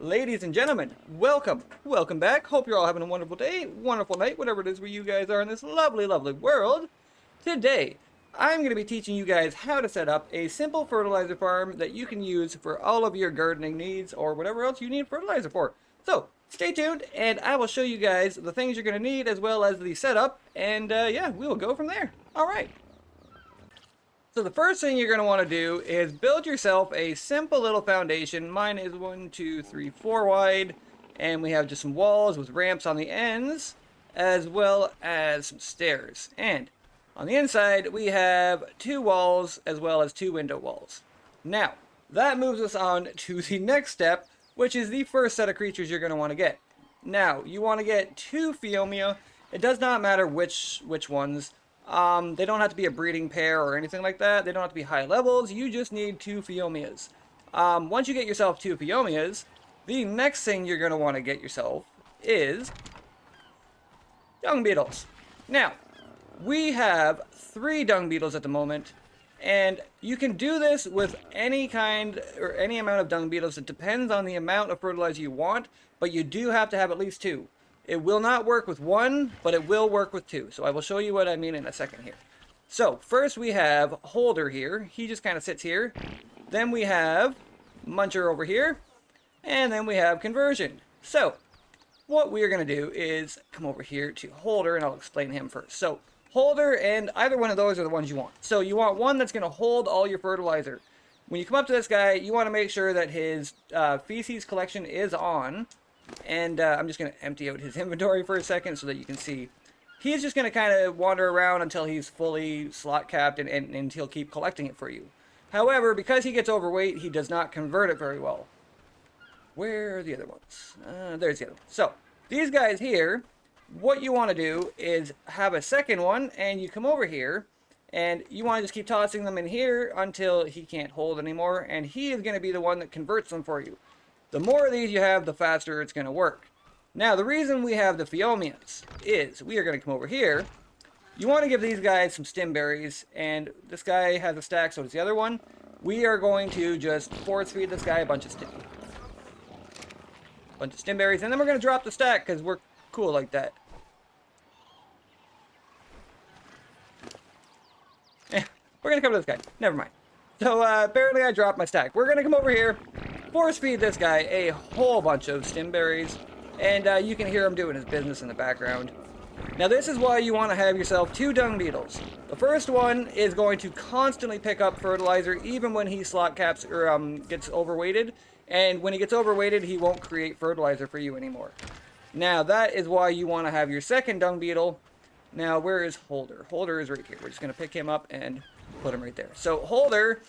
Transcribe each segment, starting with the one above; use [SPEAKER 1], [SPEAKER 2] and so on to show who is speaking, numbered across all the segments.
[SPEAKER 1] Ladies and gentlemen, welcome back. Hope you're all having a wonderful day, wonderful night, whatever it is where you guys are in this lovely, lovely world. Today, I'm going to be teaching you guys how to set up a simple fertilizer farm that you can use for all of your gardening needs or whatever else you need fertilizer for. So, stay tuned and I will show you guys the things you're going to need as well as the setup, and yeah, we will go from there. Alright. So the first thing you're going to want to do is build yourself a simple little foundation. Mine is 1, 2, 3, 4 wide, and we have just some walls with ramps on the ends, as well as some stairs. And on the inside, we have 2 walls, as well as 2 window walls. Now, that moves us on to the next step, which is the first set of creatures you're going to want to get. Now, you want to get 2 Phiomia. It does not matter which ones. They don't have to be a breeding pair or anything like that. They don't have to be high levels. You just need 2 Phiomias. Once you get yourself 2 Phiomias, the next thing you're going to want to get yourself is dung beetles. Now, we have 3 dung beetles at the moment, and you can do this with any kind or any amount of dung beetles. It depends on the amount of fertilizer you want, but you do have to have at least 2. It will not work with 1, but it will work with 2. So I will show you what I mean in a second here. So first we have Holder here. He just kind of sits here. Then we have Muncher over here. And then we have Conversion. So what we are going to do is come over here to Holder, and I'll explain him first. So Holder and either one of those are the ones you want. So you want one that's going to hold all your fertilizer. When you come up to this guy, you want to make sure that his feces collection is on. And I'm just going to empty out his inventory for a second so that you can see. He's just going to kind of wander around until he's fully slot capped, and he'll keep collecting it for you. However, because he gets overweight, he does not convert it very well. Where are the other ones? There's the other one. So, these guys here, what you want to do is have a second one, and you come over here, and you want to just keep tossing them in here until he can't hold anymore, and he is going to be the one that converts them for you. The more of these you have, the faster it's going to work. Now, the reason we have the Phiomias is we are going to come over here. You want to give these guys some stim berries, and this guy has a stack, so does the other one. We are going to just force feed this guy a bunch of stim berries, and then we're going to drop the stack because we're cool like that. We're going to come to this guy. Never mind. So, apparently I dropped my stack. We're going to come over here, force feed this guy a whole bunch of stim berries, and you can hear him doing his business in the background. Now this is why you want to have yourself 2 dung beetles. The first one is going to constantly pick up fertilizer even when he slot caps or gets overweighted, and when he gets overweighted he won't create fertilizer for you anymore. Now that is why you want to have your second dung beetle. Now where is Holder? Holder is right here. We're just going to pick him up and put him right there. So Holder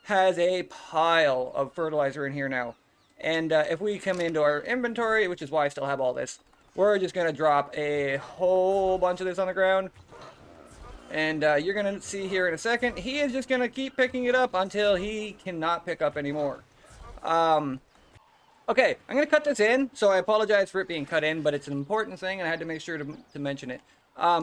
[SPEAKER 1] has a pile of fertilizer in here now. And if we come into our inventory, which is why I still have all this, we're just going to drop a whole bunch of this on the ground. And you're going to see here in a second, he is just going to keep picking it up until he cannot pick up anymore. Okay, I'm going to cut this in, so I apologize for it being cut in, but it's an important thing and I had to make sure to mention it.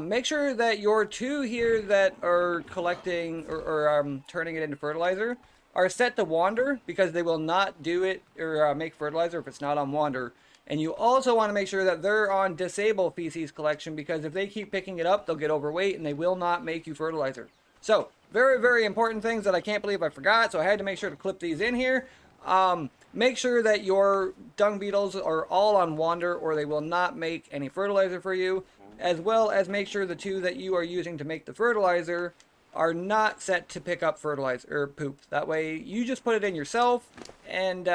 [SPEAKER 1] Make sure that your 2 here that are collecting or turning it into fertilizer are set to wander, because they will not do it or make fertilizer if it's not on wander. And you also want to make sure that they're on disable feces collection, because if they keep picking it up, they'll get overweight and they will not make you fertilizer. So, very, very important things that I can't believe I forgot, so I had to make sure to clip these in here. Make sure that your dung beetles are all on wander or they will not make any fertilizer for you, as well as make sure the 2 that you are using to make the fertilizer are not set to pick up fertilizer or poop. That way you just put it in yourself, and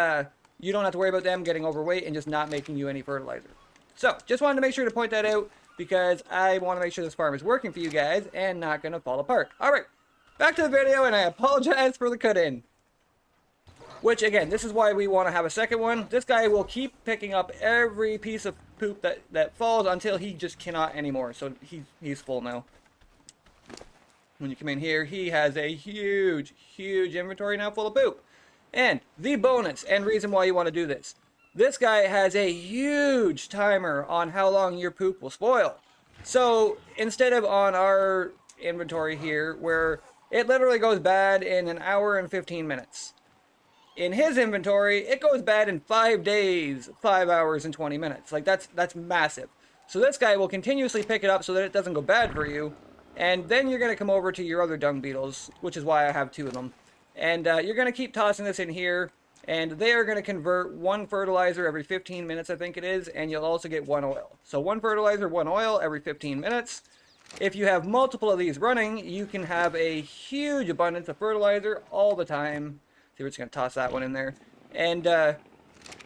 [SPEAKER 1] you don't have to worry about them getting overweight and just not making you any fertilizer. So just wanted to make sure to point that out, because I want to make sure this farm is working for you guys and not going to fall apart. Alright, back to the video, and I apologize for the cut-in. Which, again, this is why we want to have a second one. This guy will keep picking up every piece of poop that falls until he just cannot anymore. So he's full now. When you come in here, he has a huge, huge inventory now full of poop. And the bonus and reason why you want to do this. This guy has a huge timer on how long your poop will spoil. So instead of on our inventory here, where it literally goes bad in an hour and 15 minutes. in his inventory, it goes bad in 5 days, 5 hours, and 20 minutes. Like, that's massive. So this guy will continuously pick it up so that it doesn't go bad for you. And then you're going to come over to your other dung beetles, which is why I have 2 of them. And you're going to keep tossing this in here. And they are going to convert 1 fertilizer every 15 minutes, I think it is. And you'll also get 1 oil. So 1 fertilizer, 1 oil every 15 minutes. If you have multiple of these running, you can have a huge abundance of fertilizer all the time. So we're just going to toss that one in there. And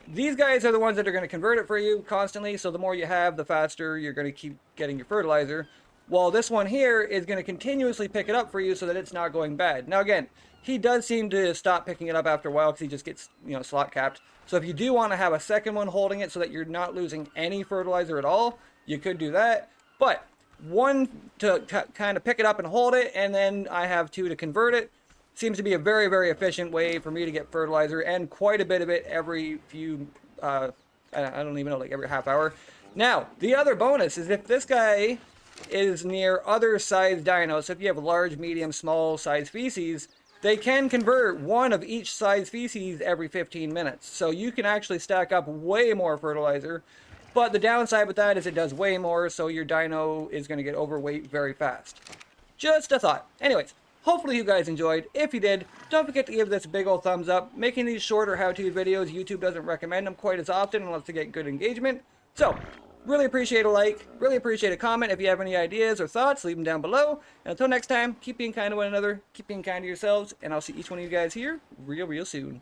[SPEAKER 1] these guys are the ones that are going to convert it for you constantly. So the more you have, the faster you're going to keep getting your fertilizer. While this one here is going to continuously pick it up for you so that it's not going bad. Now again, he does seem to stop picking it up after a while because he just gets, slot capped. So if you do want to have a second one holding it so that you're not losing any fertilizer at all, you could do that. But 1 to kind of pick it up and hold it, and then I have 2 to convert it. Seems to be a very, very efficient way for me to get fertilizer, and quite a bit of it every few, I don't even know, like every half hour. Now, the other bonus is if this guy is near other size dinos, so if you have large, medium, small size feces, they can convert 1 of each size feces every 15 minutes. So you can actually stack up way more fertilizer. But the downside with that is it does way more, so your dino is going to get overweight very fast. Just a thought. Anyways, hopefully you guys enjoyed. If you did, don't forget to give this a big old thumbs up. Making these shorter how-to videos, YouTube doesn't recommend them quite as often unless to get good engagement. So, really appreciate a like, really appreciate a comment. If you have any ideas or thoughts, leave them down below. And until next time, keep being kind to one another, keep being kind to yourselves, and I'll see each one of you guys here real soon.